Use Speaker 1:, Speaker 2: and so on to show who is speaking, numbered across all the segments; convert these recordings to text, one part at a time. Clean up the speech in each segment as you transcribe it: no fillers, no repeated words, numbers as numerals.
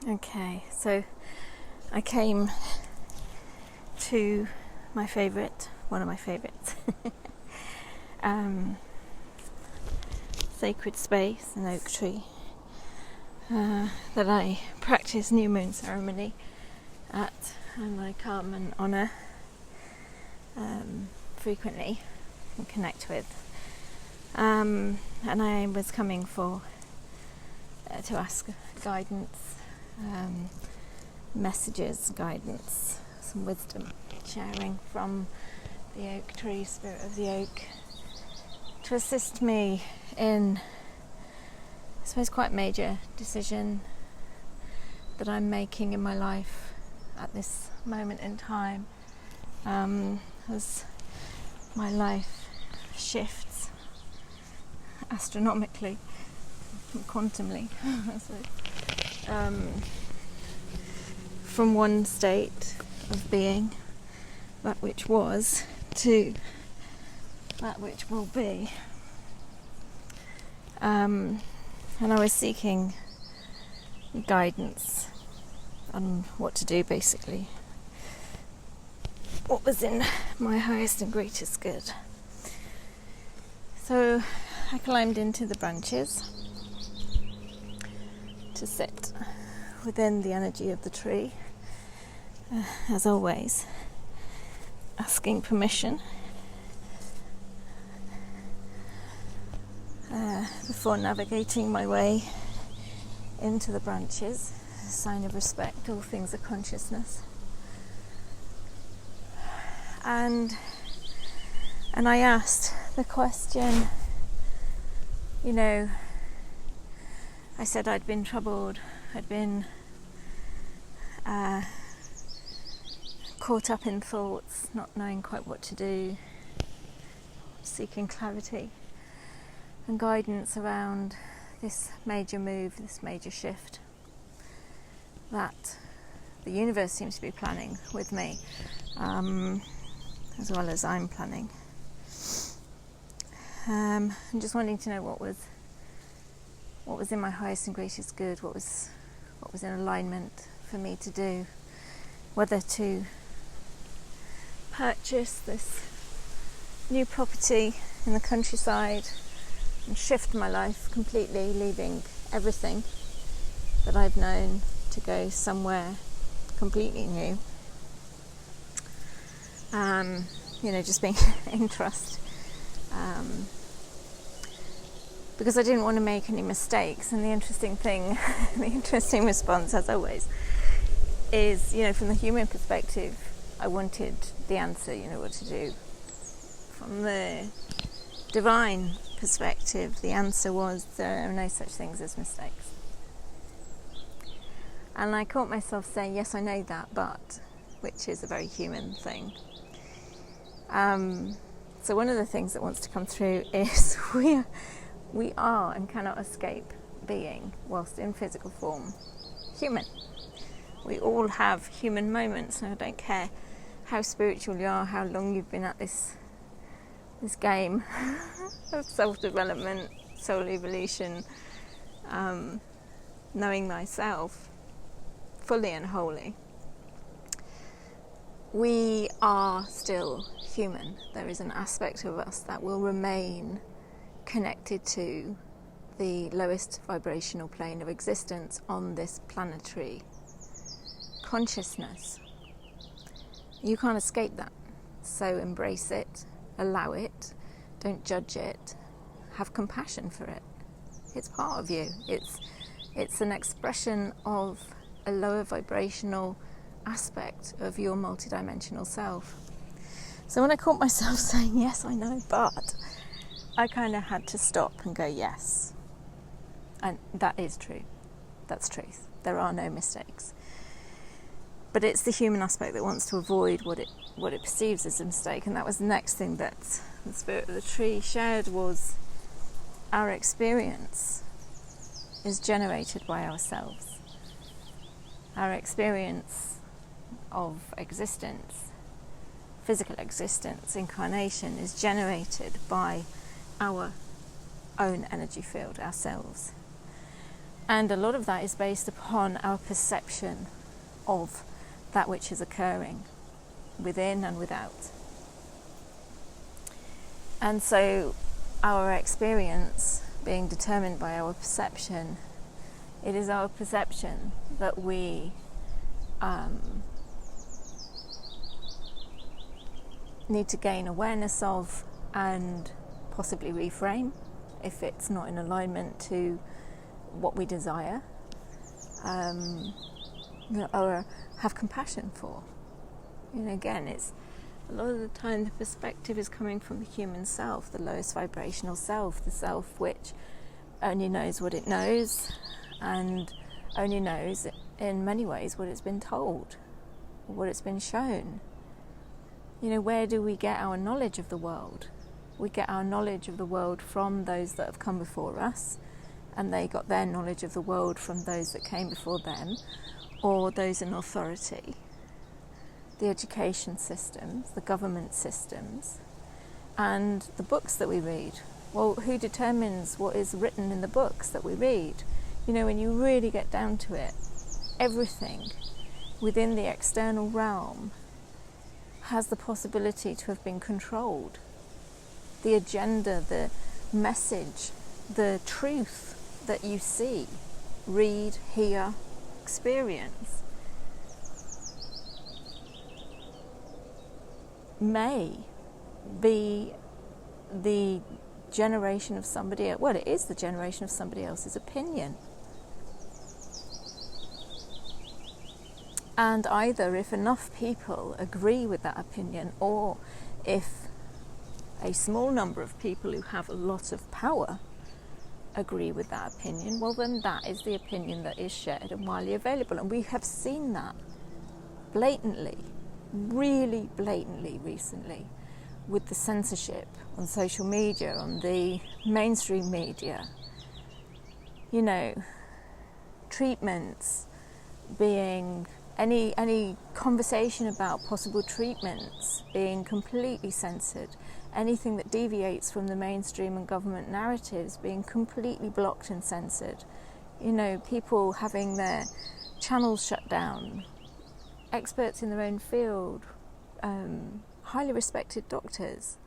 Speaker 1: Okay, so I came to one of my favourites, sacred space, an oak tree, that I practice new moon ceremony at, and I come and honour frequently and connect with. And I was coming to ask guidance, messages, guidance, some wisdom sharing from the oak tree, spirit of the oak, to assist me in, I suppose, quite major decision that I'm making in my life at this moment in time, as my life shifts astronomically, quantumly, from one state of being, that which was, to that which will be. And I was seeking guidance on what to do, basically. What was in my highest and greatest good. So I climbed into the branches to sit within the energy of the tree, as always, asking permission before navigating my way into the branches, a sign of respect. All things are consciousness. And I asked the question, I said I'd been troubled, I'd been caught up in thoughts, not knowing quite what to do, seeking clarity and guidance around this major move, this major shift that the universe seems to be planning with me, as well as I'm planning. I'm just wanting to know what was in my highest and greatest good, what was in alignment for me to do, whether to purchase this new property in the countryside and shift my life completely, leaving everything that I've known to go somewhere completely new. Just being in trust. Because I didn't want to make any mistakes. And the interesting response, as always, is, from the human perspective, I wanted the answer, what to do. From the divine perspective, the answer was there are no such things as mistakes. And I caught myself saying, yes, I know that, but, which is a very human thing. So one of the things that wants to come through is we are and cannot escape being, whilst in physical form, human. We all have human moments, and I don't care how spiritual you are, how long you've been at this game of self-development, soul evolution, knowing thyself fully and wholly. We are still human. There is an aspect of us that will remain connected to the lowest vibrational plane of existence on this planetary consciousness. You can't escape that. So embrace it, allow it, don't judge it, have compassion for it. It's part of you. It's an expression of a lower vibrational aspect of your multidimensional self. So when I caught myself saying, yes, I know, but, I kind of had to stop and go, yes. And that is true. That's truth. There are no mistakes. But it's the human aspect that wants to avoid what it perceives as a mistake. And that was the next thing that the spirit of the tree shared, was our experience is generated by ourselves. Our experience of existence, physical existence, incarnation, is generated by our own energy field, ourselves. And a lot of that is based upon our perception of that which is occurring within and without. And so our experience being determined by our perception, it is our perception that we need to gain awareness of and possibly reframe if it's not in alignment to what we desire, or have compassion for. Again, it's a lot of the time the perspective is coming from the human self, the lowest vibrational self, the self which only knows what it knows and only knows in many ways what it's been told, or what it's been shown. Where do we get our knowledge of the world? We get our knowledge of the world from those that have come before us, and they got their knowledge of the world from those that came before them, or those in authority. The education systems, the government systems, and the books that we read. Well, who determines what is written in the books that we read? When you really get down to it, everything within the external realm has the possibility to have been controlled. The agenda, the message, the truth that you see, read, hear, experience may be the generation of somebody else. Well, it is the generation of somebody else's opinion. And either if enough people agree with that opinion, or if a small number of people who have a lot of power agree with that opinion, well then that is the opinion that is shared and widely available. And we have seen that blatantly, really blatantly recently, with the censorship on social media, on the mainstream media. Treatments being, any conversation about possible treatments being completely censored, anything that deviates from the mainstream and government narratives being completely blocked and censored, people having their channels shut down, experts in their own field, highly respected doctors,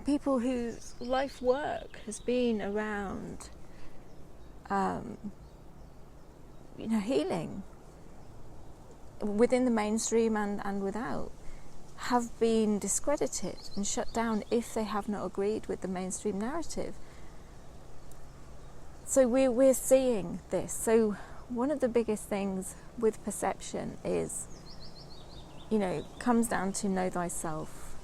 Speaker 1: people whose life work has been around healing within the mainstream and without, have been discredited and shut down if they have not agreed with the mainstream narrative. So we're seeing this. So one of the biggest things with perception is, comes down to know thyself,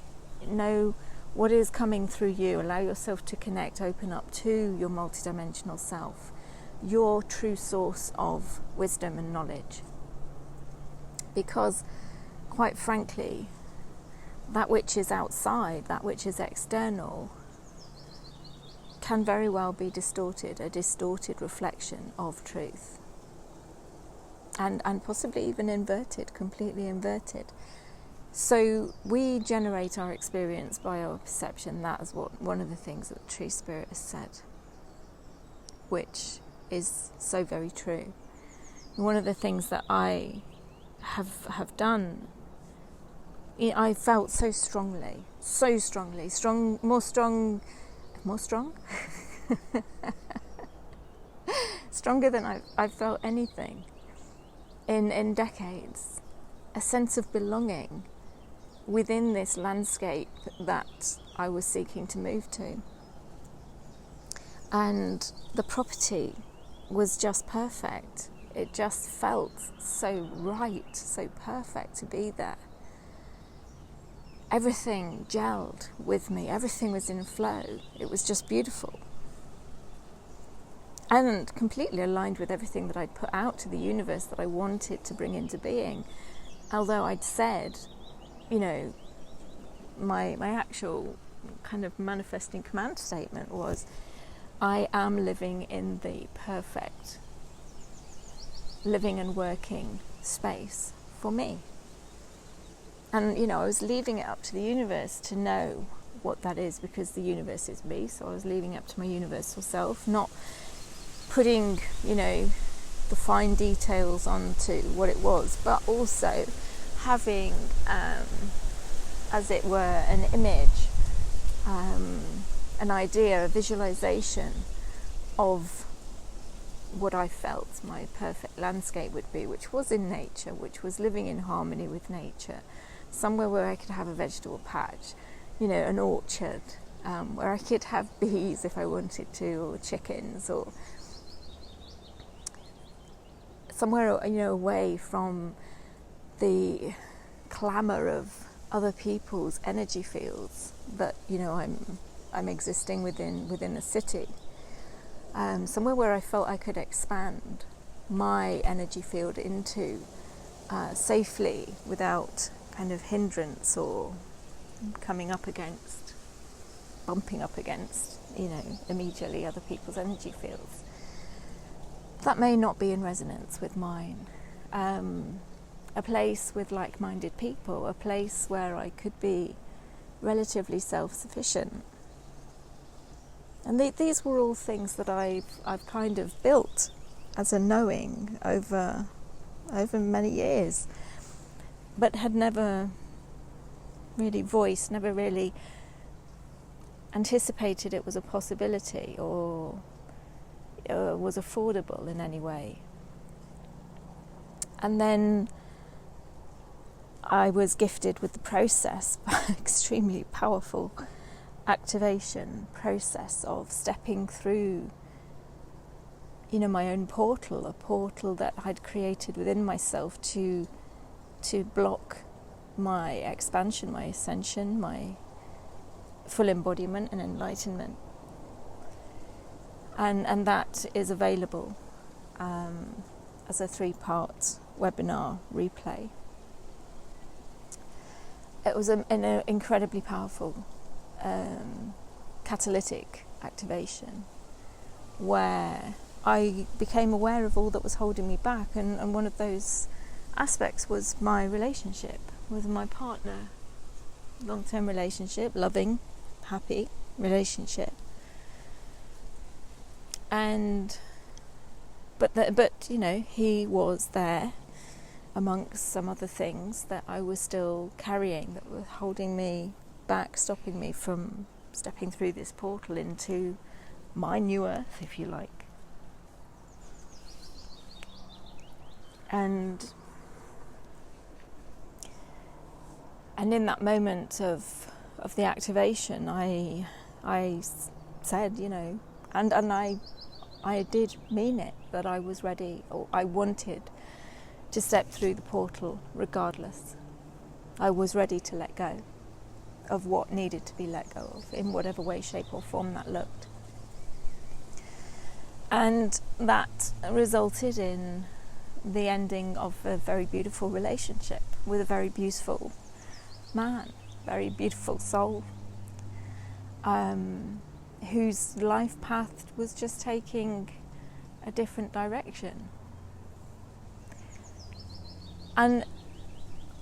Speaker 1: know what is coming through you, allow yourself to connect, open up to your multidimensional self, your true source of wisdom and knowledge. Because, quite frankly, that which is outside, that which is external, can very well be distorted, a distorted reflection of truth. And possibly even inverted, completely inverted. So we generate our experience by our perception. That is what one of the things that the True Spirit has said, which is so very true. And one of the things that I have done, I felt so strongly, more strong, stronger than I've felt anything in decades, a sense of belonging within this landscape that I was seeking to move to. And the property was just perfect. It just felt so right, so perfect to be there. Everything gelled with me, everything was in flow. It was just beautiful. And completely aligned with everything that I'd put out to the universe that I wanted to bring into being. Although I'd said, my actual kind of manifesting command statement was, I am living in the perfect living and working space for me. And, I was leaving it up to the universe to know what that is, because the universe is me. So I was leaving it up to my universal self, not putting, the fine details onto what it was, but also having, as it were, an image, an idea, a visualization of what I felt my perfect landscape would be, which was in nature, which was living in harmony with nature, somewhere where I could have a vegetable patch, an orchard, where I could have bees if I wanted to, or chickens, or somewhere, away from the clamour of other people's energy fields that, I'm existing within a city. Somewhere where I felt I could expand my energy field into safely, without kind of hindrance or bumping up against, immediately other people's energy fields. That may not be in resonance with mine. A place with like-minded people, a place where I could be relatively self-sufficient. And these were all things that I've kind of built as a knowing over many years, but had never really voiced, never really anticipated it was a possibility or was affordable in any way. And then I was gifted with the process, extremely powerful activation process of stepping through, my own portal, a portal that I'd created within myself to block my expansion, my ascension, my full embodiment and enlightenment. And that is available as a 3-part webinar replay. It was an incredibly powerful catalytic activation where I became aware of all that was holding me back, and one of those aspects was my relationship with my partner. Long-term relationship, loving, happy relationship. But he was there amongst some other things that I was still carrying, that were holding me back, stopping me from stepping through this portal into my new earth, if you like. And in that moment of the activation, I said, and I did mean it, that I was ready, or I wanted to step through the portal regardless. I was ready to let go of what needed to be let go of, in whatever way, shape or form that looked. And that resulted in the ending of a very beautiful relationship with a very beautiful man, very beautiful soul, whose life path was just taking a different direction. And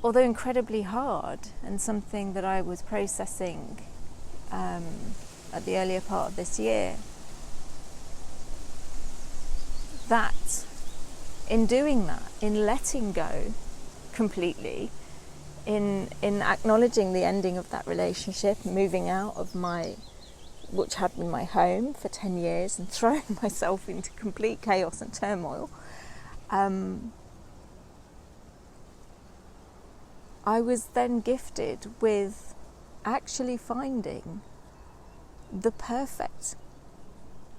Speaker 1: although incredibly hard, and something that I was processing at the earlier part of this year, that in doing that, in letting go completely, in acknowledging the ending of that relationship, moving out of which had been my home for 10 years, and throwing myself into complete chaos and turmoil, I was then gifted with actually finding the perfect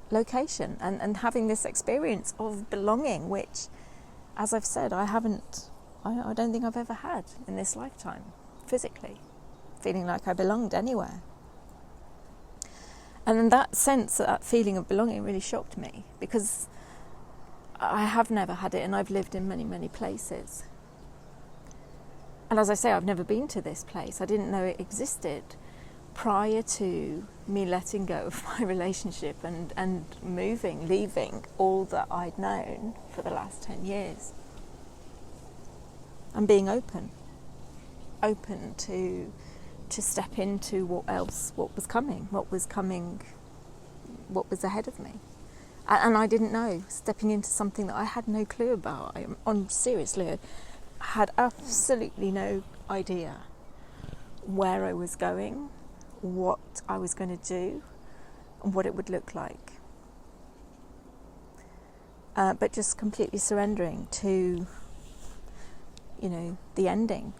Speaker 1: location and having this experience of belonging, which, as I've said, I don't think I've ever had in this lifetime, physically, feeling like I belonged anywhere. And in that sense, that feeling of belonging really shocked me, because I have never had it, and I've lived in many, many places. And as I say, I've never been to this place. I didn't know it existed prior to me letting go of my relationship and leaving all that I'd known for the last 10 years. And being open to step into what was coming, what was ahead of me. And I didn't know, stepping into something that I had no clue about. Seriously, I had absolutely no idea where I was going, what I was going to do, and what it would look like. But just completely surrendering to, the ending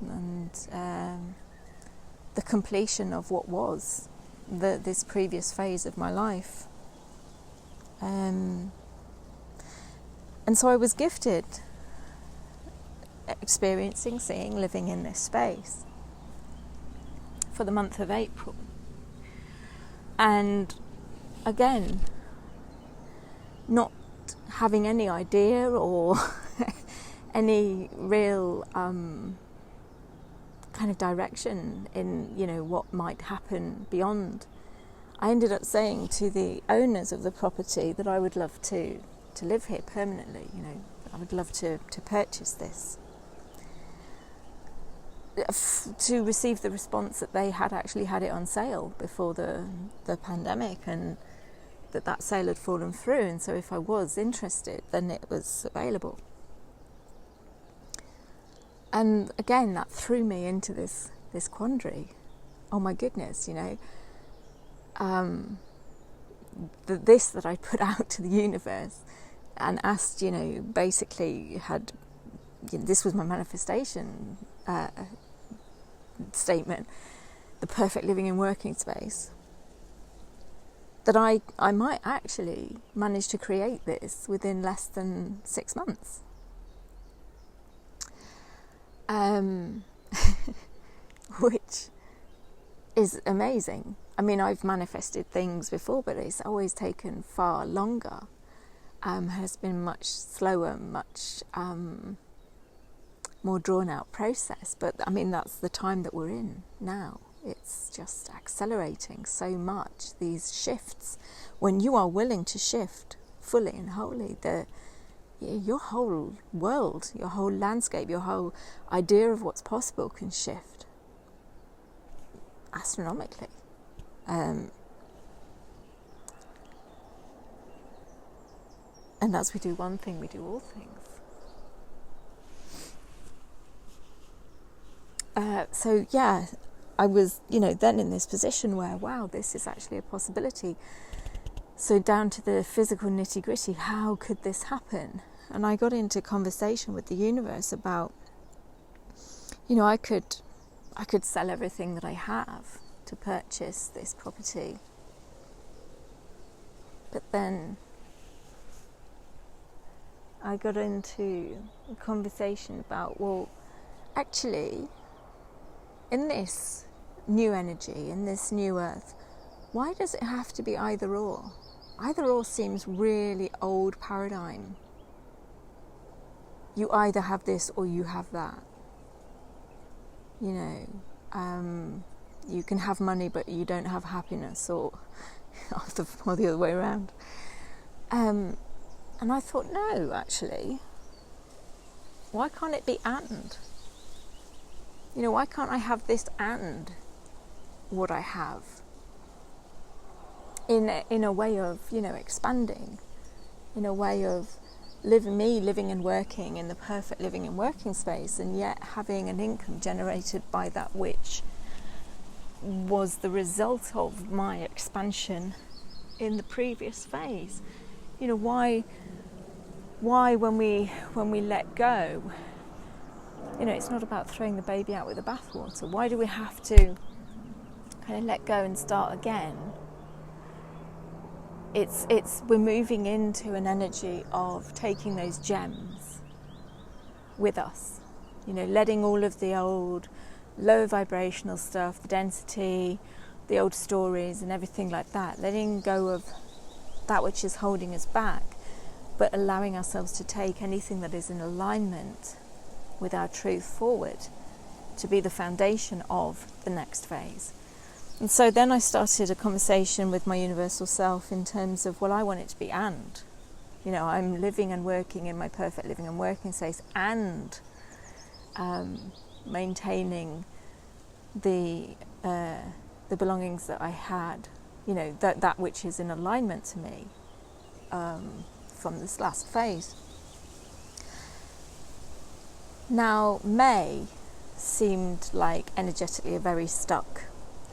Speaker 1: and the completion of what was this previous phase of my life. And so I was gifted experiencing, seeing, living in this space for the month of April. And again, not having any idea or any real kind of direction in, what might happen beyond. I ended up saying to the owners of the property that I would love to live here permanently, I would love to purchase this. To receive the response that they had actually had it on sale before the pandemic, and that sale had fallen through, and so if I was interested, then it was available. And again, that threw me into this quandary. Oh my goodness, this that I put out to the universe and asked, basically had, this was my manifestation statement, the perfect living and working space, that I might actually manage to create this within less than 6 months. Which is amazing. I mean, I've manifested things before, but it's always taken far longer. Has been much slower, much more drawn out process. But I mean, that's the time that we're in now. It's just accelerating so much, these shifts. When you are willing to shift fully and wholly, your whole world, your whole landscape, your whole idea of what's possible can shift astronomically. And as we do one thing, we do all things. So yeah, I was, then in this position where, wow, this is actually a possibility. So down to the physical nitty-gritty, how could this happen? And I got into conversation with the universe about, I could sell everything that I have to purchase this property. But then I got into a conversation about, well, actually, in this new energy, in this new earth, why does it have to be either or? Either or seems really old paradigm. You either have this or you have that. You can have money but you don't have happiness, or the other way around. And I thought, no, actually, why can't it be and? Why can't I have this and what I have? In a way of, expanding, in a way of living and working in the perfect living and working space, and yet having an income generated by that which was the result of my expansion in the previous phase. Why when we let go, it's not about throwing the baby out with the bathwater. Why do we have to kind of let go and start again? We're moving into an energy of taking those gems with us, letting all of the old low vibrational stuff, the density, the old stories and everything like that, letting go of that which is holding us back, but allowing ourselves to take anything that is in alignment with our truth forward to be the foundation of the next phase. And so then I started a conversation with my universal self in terms of, well, I want it to be and. I'm living and working in my perfect living and working space, and maintaining the belongings that I had, that which is in alignment to me. from this last phase. Now, May seemed like energetically a very stuck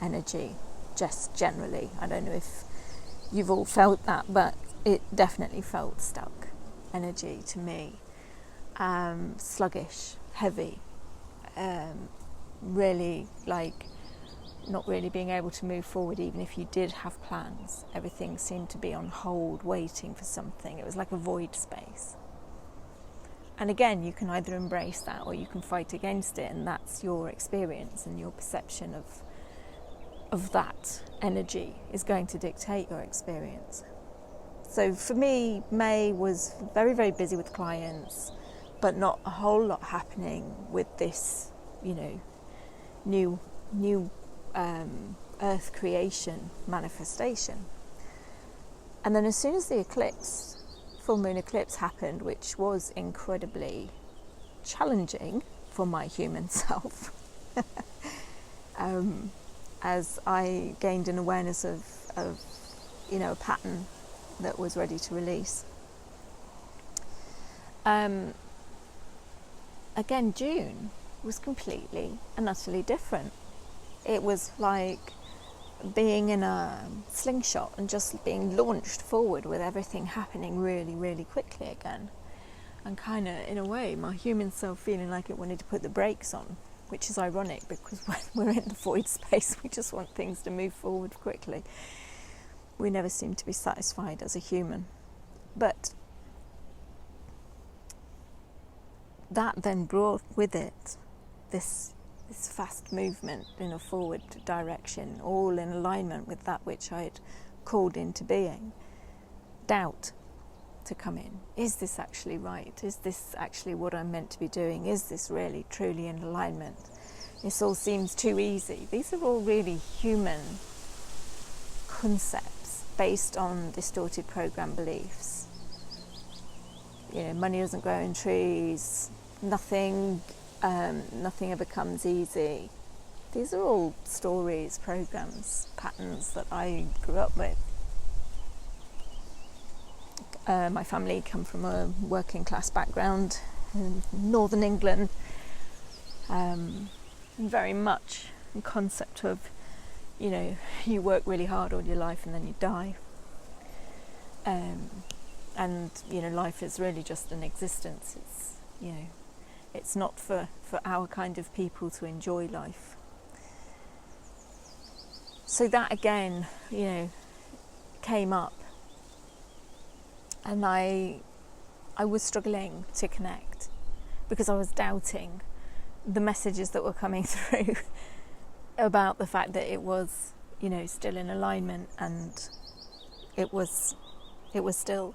Speaker 1: energy, just generally. I don't know if you've all felt that, but it definitely felt stuck energy to me. Sluggish, heavy, really like not really being able to move forward even if you did have plans. Everything seemed to be on hold, waiting for something. It was like a void space. And again, you can either embrace that or you can fight against it, and that's your experience, and your perception of that energy is going to dictate your experience. So for me, May was very, very busy with clients, but not a whole lot happening with this, new earth creation manifestation. And then as soon as the full moon eclipse happened, which was incredibly challenging for my human self, as I gained an awareness of a pattern that was ready to release. Again, June was completely and utterly different. It was like being in a slingshot and just being launched forward with everything happening really, really quickly again. And kind of, in a way, my human self feeling like it wanted to put the brakes on, which is ironic because when we're in the void space, we just want things to move forward quickly. We never seem to be satisfied as a human. But that then brought with it this fast movement in a forward direction, all in alignment with that which I'd called into being. Doubt to come in. Is this actually right? Is this actually what I'm meant to be doing? Is this really, truly in alignment? This all seems too easy. These are all really human concepts based on distorted program beliefs. Money doesn't grow in trees. Nothing ever comes easy. These are all stories, programs, patterns that I grew up with. My family come from a working class background in northern England, very much the concept of, you work really hard all your life and then you die. And life is really just an existence. It's not for our kind of people to enjoy life. So that again, came up, and I was struggling to connect because I was doubting the messages that were coming through about the fact that it was, still in alignment, and it was still,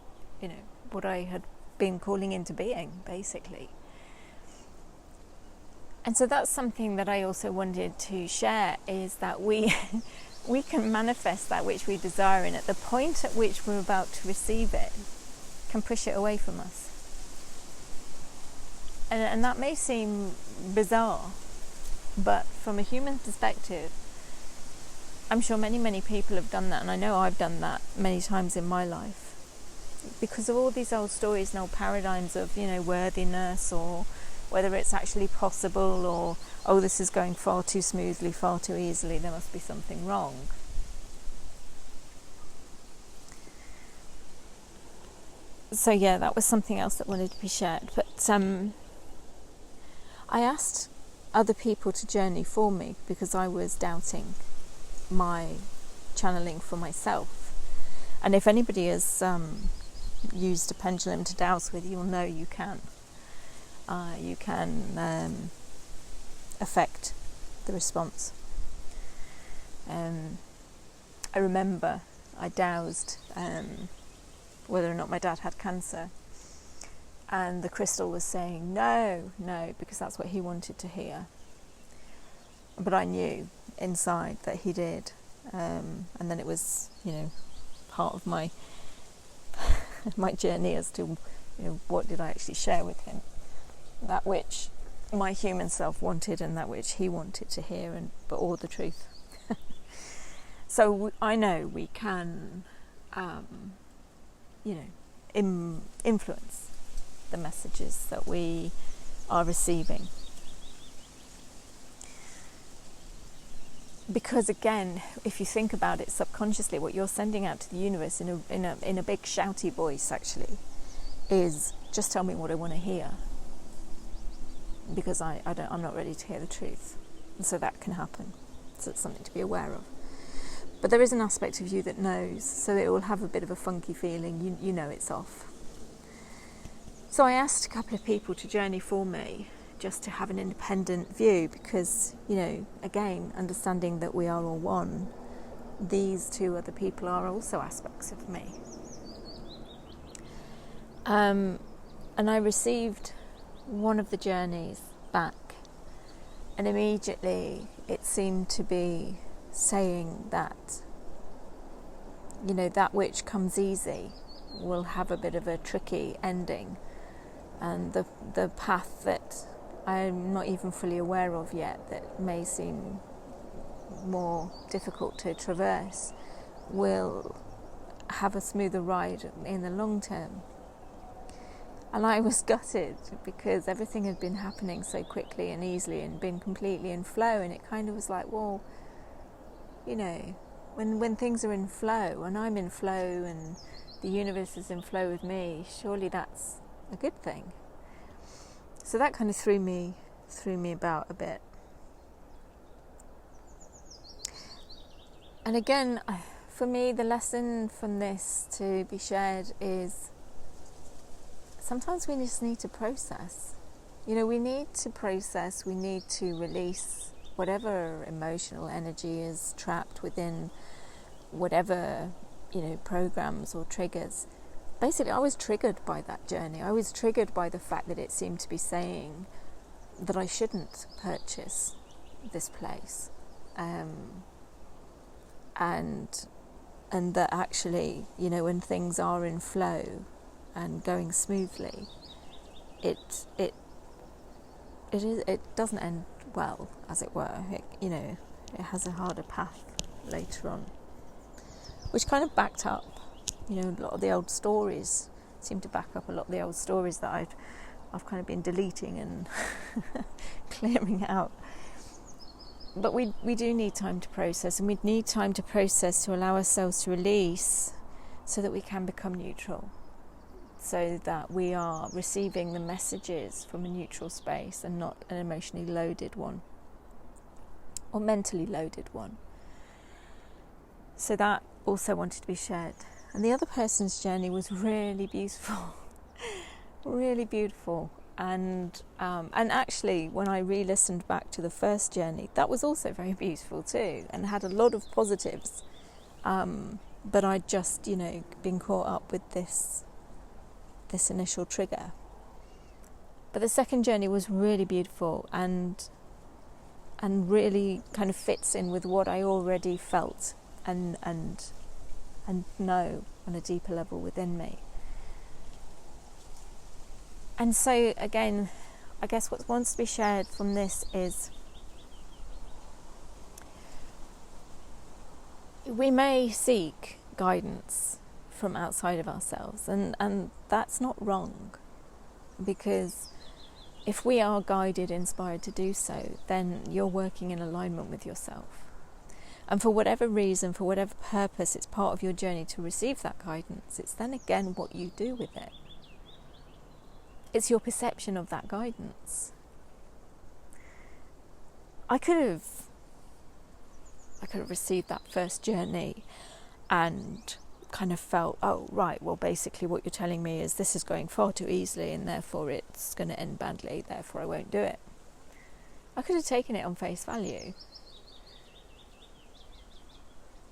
Speaker 1: what I had been calling into being, basically. And so that's something that I also wanted to share, is that we can manifest that which we desire, and at the point at which we're about to receive it, can push it away from us. And that may seem bizarre, but from a human perspective, I'm sure many, many people have done that, and I know I've done that many times in my life. Because of all these old stories and old paradigms of, worthiness, or whether it's actually possible, or, oh, this is going far too smoothly, far too easily, there must be something wrong. So yeah, that was something else that wanted to be shared. But I asked other people to journey for me because I was doubting my channeling for myself. And if anybody has used a pendulum to dowse with, you'll know you can. You can affect the response. I remember I dowsed whether or not my dad had cancer, and the crystal was saying no, because that's what he wanted to hear. But I knew inside that he did, and then it was, part of my my journey as to, what did I actually share with him. That which my human self wanted and that which he wanted to hear, but all the truth. So I know we can influence the messages that we are receiving. Because again, if you think about it subconsciously, what you're sending out to the universe in a big shouty voice actually is, just tell me what I want to hear, because I'm not ready to hear the truth. And so that can happen. So it's something to be aware of. But there is an aspect of you that knows, so it will have a bit of a funky feeling. You know it's off. So I asked a couple of people to journey for me, just to have an independent view, because, again, understanding that we are all one, these two other people are also aspects of me. And I received one of the journeys back, and immediately it seemed to be saying that, that which comes easy will have a bit of a tricky ending, and the path that I'm not even fully aware of yet, that may seem more difficult to traverse, will have a smoother ride in the long term. And I was gutted, because everything had been happening so quickly and easily and been completely in flow, and it kind of was like, well, when things are in flow, and I'm in flow and the universe is in flow with me, surely that's a good thing. So that kind of threw me about a bit. And again, for me, the lesson from this to be shared is, sometimes we just need to process. We need to process, we need to release whatever emotional energy is trapped within whatever, programs or triggers. Basically, I was triggered by that journey. I was triggered by the fact that it seemed to be saying that I shouldn't purchase this place. And that actually, when things are in flow and going smoothly, it doesn't end well, as it were. It has a harder path later on, which kind of backed up, a lot of the old stories seem to back up a lot of the old stories that I've kind of been deleting and clearing out. But we do need time to process, and we need time to process to allow ourselves to release, so that we can become neutral, so that we are receiving the messages from a neutral space and not an emotionally loaded one or mentally loaded one. So that also wanted to be shared. And the other person's journey was really beautiful, really beautiful. And actually, when I re-listened back to the first journey, that was also very beautiful too, and had a lot of positives. But I'd just, been caught up with this initial trigger. But the second journey was really beautiful and really kind of fits in with what I already felt and know on a deeper level within me. And so again, I guess what wants to be shared from this is, we may seek guidance from outside of ourselves, and that's not wrong, because if we are guided, inspired to do so, then you're working in alignment with yourself. And for whatever reason, for whatever purpose, it's part of your journey to receive that guidance. It's then again what you do with it. It's your perception of that guidance. I could have received that first journey and kind of felt, oh, right, well, basically what you're telling me is this is going far too easily and therefore it's going to end badly, therefore I won't do it. I could have taken it on face value.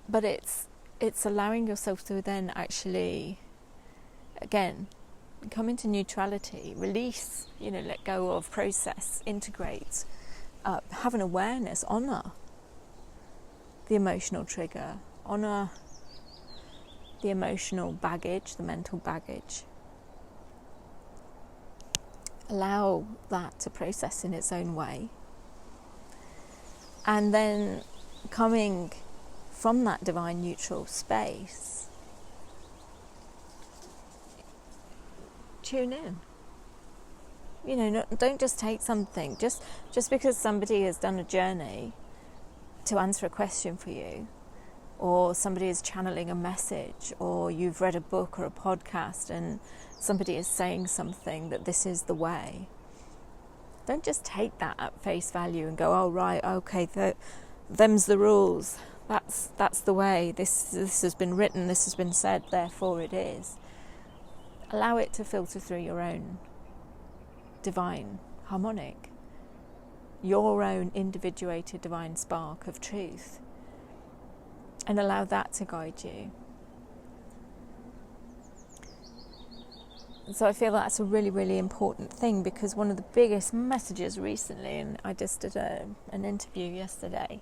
Speaker 1: But it's allowing yourself to then actually, again, come into neutrality, release, let go of, process, integrate, have an awareness, honour the emotional trigger, honour the emotional baggage, the mental baggage. Allow that to process in its own way. And then coming from that divine neutral space, tune in. Don't just take something. Just because somebody has done a journey to answer a question for you, or somebody is channeling a message, or you've read a book or a podcast and somebody is saying something that this is the way. Don't just take that at face value and go, oh right, okay, them's the rules. That's the way. This has been written, this has been said, therefore it is. Allow it to filter through your own divine harmonic, your own individuated divine spark of truth, and allow that to guide you. So I feel that's a really, really important thing, because one of the biggest messages recently, and I just did an interview yesterday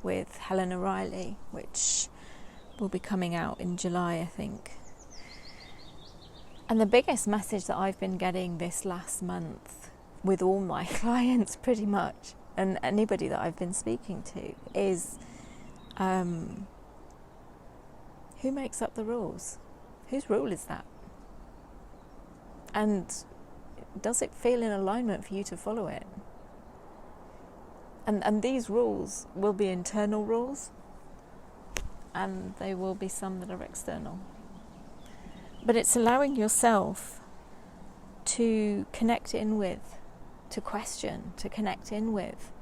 Speaker 1: with Helen O'Reilly, which will be coming out in July, I think. And the biggest message that I've been getting this last month with all my clients pretty much, and anybody that I've been speaking to, is who makes up the rules? Whose rule is that? And does it feel in alignment for you to follow it? And these rules will be internal rules, and they will be some that are external. But it's allowing yourself to connect in with, to question, to connect in with,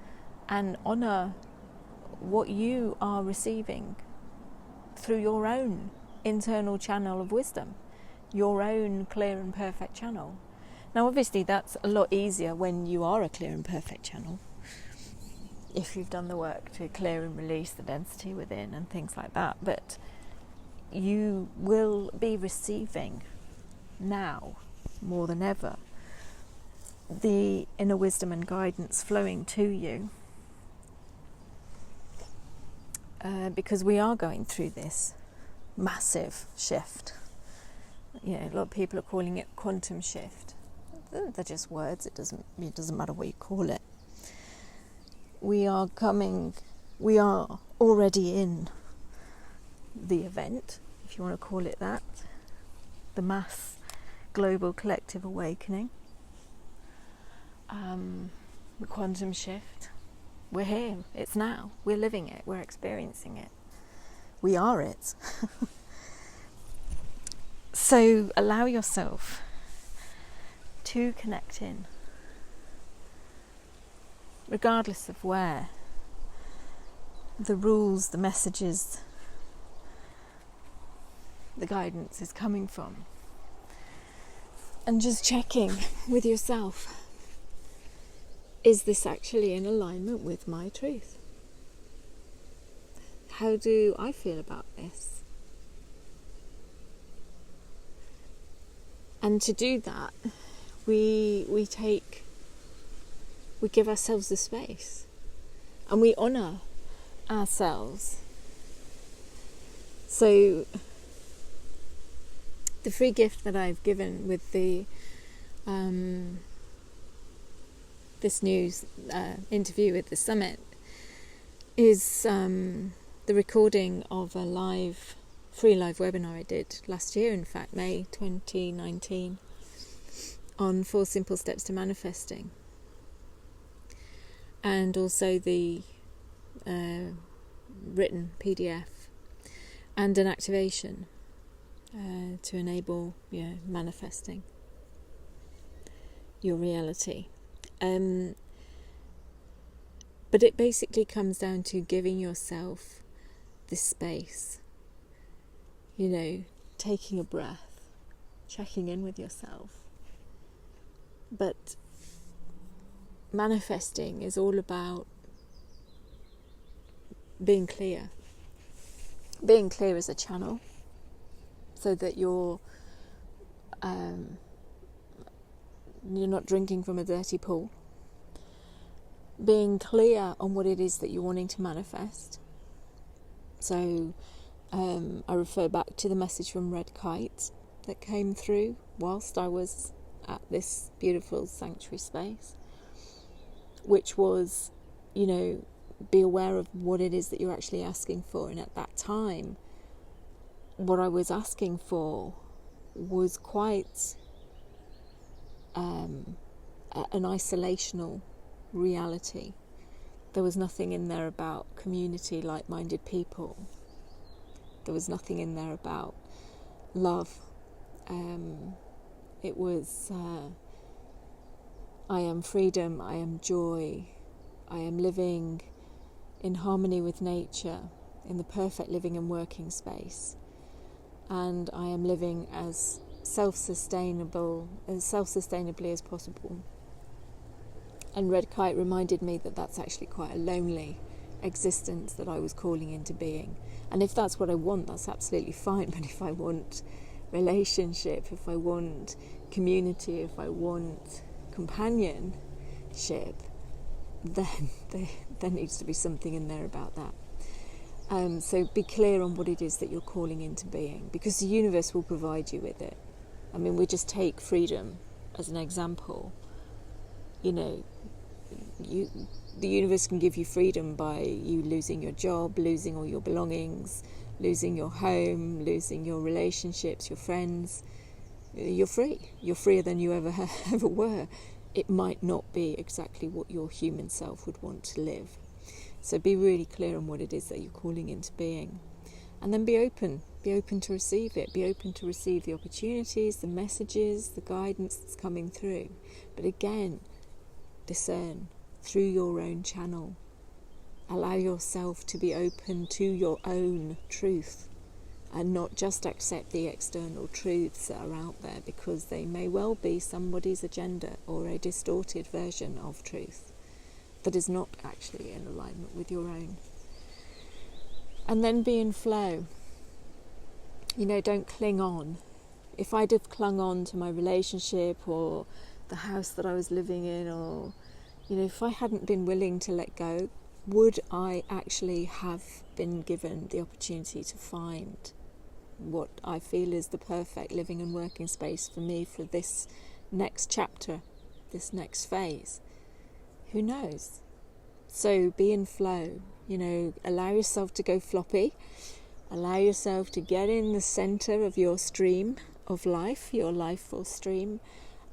Speaker 1: and honour what you are receiving through your own internal channel of wisdom, your own clear and perfect channel. Now obviously that's a lot easier when you are a clear and perfect channel, if you've done the work to clear and release the density within and things like that. But you will be receiving now, more than ever, the inner wisdom and guidance flowing to you, because we are going through this massive shift. A lot of people are calling it quantum shift. They're just words. It doesn't matter what you call it. We are already in the event, if you want to call it that, the mass global collective awakening, the quantum shift. We're here, it's now, we're living it, we're experiencing it, we are it. So allow yourself to connect in, regardless of where the rules, the messages, the guidance is coming from, and just checking with yourself, is this actually in alignment with my truth? How do I feel about this? And to do that, we give ourselves the space, and we honour ourselves. So the free gift that I've given with the this news interview with the summit is the recording of a free live webinar I did last year, in fact, May 2019, on 4 simple steps to manifesting, and also the written PDF and an activation to enable manifesting your reality. But it basically comes down to giving yourself this space, taking a breath, checking in with yourself. But manifesting is all about being clear as a channel, so that you're not drinking from a dirty pool. Being clear on what it is that you're wanting to manifest. So I refer back to the message from Red Kite that came through whilst I was at this beautiful sanctuary space, which was, be aware of what it is that you're actually asking for. And at that time, what I was asking for was quite an isolational reality. There was nothing in there about community, like-minded people. There was nothing in there about love. It was, I am freedom, I am joy, I am living in harmony with nature, in the perfect living and working space. And I am living as self-sustainably as possible. And Red Kite reminded me that that's actually quite a lonely existence that I was calling into being. And if that's what I want, that's absolutely fine. But if I want relationship, if I want community, if I want companionship, then there needs to be something in there about that. So be clear on what it is that you're calling into being, because the universe will provide you with it. I mean, we just take freedom as an example. You know, the universe can give you freedom by you losing your job, losing all your belongings, losing your home, losing your relationships, your friends. You're free. You're freer than you ever were. It might not be exactly what your human self would want to live. So be really clear on what it is that you're calling into being. And then be open to receive it. Be open to receive the opportunities, the messages, the guidance that's coming through. But again, discern through your own channel. Allow yourself to be open to your own truth and not just accept the external truths that are out there, because they may well be somebody's agenda or a distorted version of truth that is not actually in alignment with your own. And then be in flow. You know, don't cling on. If I'd have clung on to my relationship or the house that I was living in, or, you know, if I hadn't been willing to let go, would I actually have been given the opportunity to find what I feel is the perfect living and working space for me for this next chapter, this next phase? Who knows? So be in flow. You know, allow yourself to go floppy. Allow yourself to get in the center of your stream of life, your life force stream,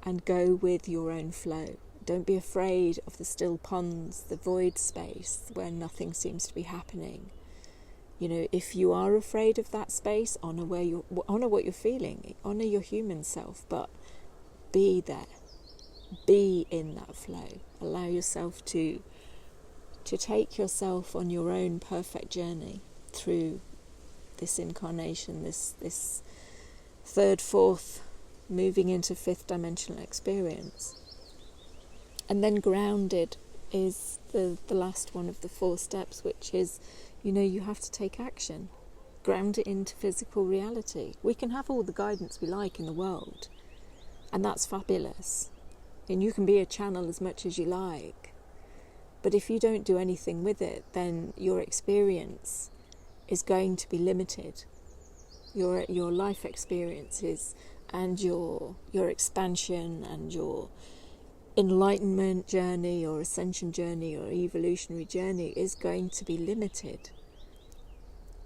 Speaker 1: and go with your own flow. Don't be afraid of the still ponds, the void space where nothing seems to be happening. You know, if you are afraid of that space, honor what you're feeling, honor your human self, but be there. Be in that flow. Allow yourself to take yourself on your own perfect journey through this incarnation, this third, fourth, moving into fifth dimensional experience. And then grounded is the last one of the 4 steps, which is, you know, you have to take action. Ground it into physical reality. We can have all the guidance we like in the world, and that's fabulous. And you can be a channel as much as you like. But if you don't do anything with it, then your experience is going to be limited. Your life experiences and your expansion and your enlightenment journey or ascension journey or evolutionary journey is going to be limited.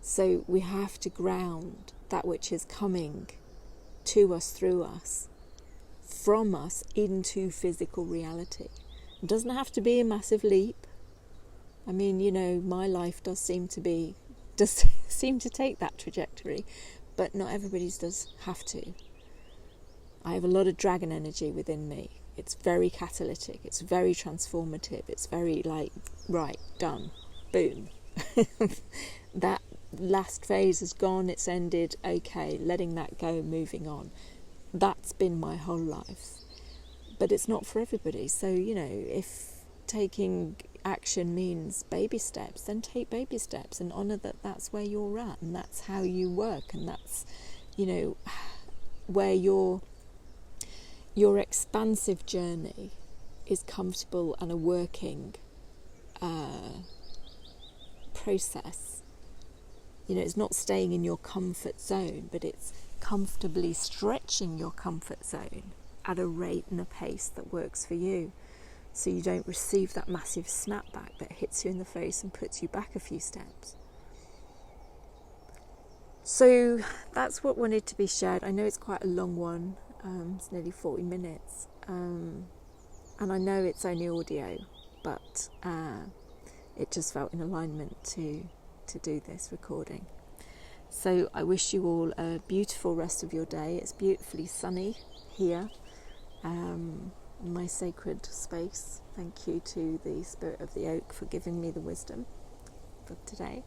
Speaker 1: So we have to ground that which is coming to us, through us, from us into physical reality. It doesn't have to be a massive leap. I mean, you know, my life does seem to take that trajectory, but not everybody's does have to. I have a lot of dragon energy within me. It's very catalytic, it's very transformative, it's very like, right, done, boom. That last phase is gone, it's ended, okay, letting that go, moving on. That's been my whole life. But it's not for everybody. So, you know, if taking action means baby steps, then take baby steps and honour that that's where you're at and that's how you work, and that's, you know, where your expansive journey is comfortable and a working process. You know, it's not staying in your comfort zone, but it's comfortably stretching your comfort zone at a rate and a pace that works for you, so you don't receive that massive snapback that hits you in the face and puts you back a few steps. So that's what wanted to be shared. I know it's quite a long one. It's nearly 40 minutes. and I know it's only audio, but it just felt in alignment to do this recording. So I wish you all a beautiful rest of your day. It's beautifully sunny here, in my sacred space. Thank you to the Spirit of the Oak for giving me the wisdom for today.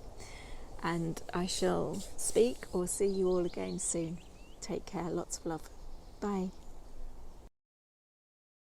Speaker 1: And I shall speak or see you all again soon. Take care. Lots of love. Bye.